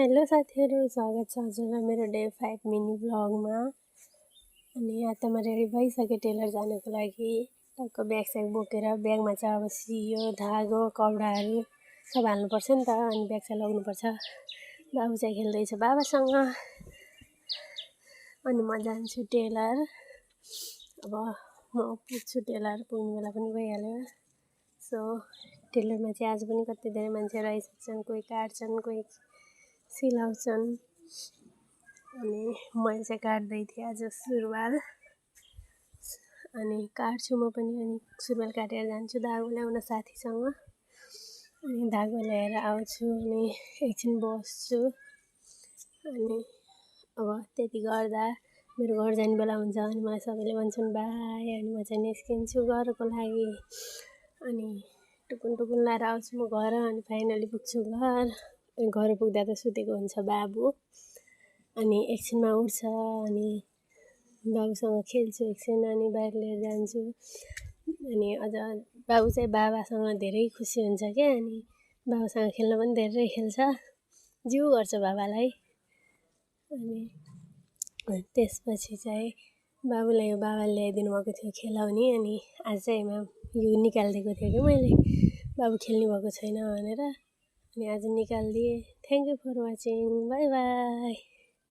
Hello साथीहरू, स्वागत छ हजुरलाई मेरो डे 5 मिनी भ्लगमा। अनि यहाँ त म रेडी भइसकेँ टेलर जानको लागि। टक्क ब्याग स्याग बोकेर ब्यागमा चाहिँ अब सियो धागो कपडाहरू सब हाल्नुपर्छ नि त, अनि ब्याग चाहिँ लग्नुपर्छ। बाबु चाहिँ खेल्दैछ बाबासँग, अनि म जान्छु टेलर। अब म पुग्छु टेलर, पुग्ने बेला पनि भइहाल्यो। सो टेलरमा चाहिँ आज पनि कति धेरै मान्छे आइसक्छन्, कोही काट्छन् कोही सिलाउँछन्। अनि मैले चाहिँ काट्दै थिएँ आज सुरुवाल, अनि काट्छु म पनि। अनि सुरुवाल काटेर जान्छु धागो ल्याउन साथीसँग, अनि धागो ल्याएर आउँछु अनि एकछिन बस्छु। अनि अब त्यति गर्दा मेरो घर जाने बेला हुन्छ, अनि मलाई सबैले भन्छन् बाई, अनि म चाहिँ निस्किन्छु घरको लागि। अनि टुकुन टुकुन लाएर आउँछु म घर, अनि फाइनली पुग्छु घर। घर पुग्दा त सुतेको हुन्छ बाबु, अनि एकछिनमा उठ्छ। अनि बाबुसँग खेल्छु एकछिन, अनि बाहिर लिएर जान्छु। अनि अझ बाबु चाहिँ बाबासँग धेरै खुसी हुन्छ क्या, अनि बाबासँग खेल्न पनि धेरै खेल्छ, जिउ गर्छ बाबालाई। अनि त्यसपछि चाहिँ बाबुलाई बाबाले ल्याइदिनु भएको थियो खेलाउने, अनि आज चाहिँ यो निकालिदिएको थियो कि मैले, बाबु खेल्ने भएको छैन भनेर, अनि आज निकालिदिएँ। Thank you for watching, bye by.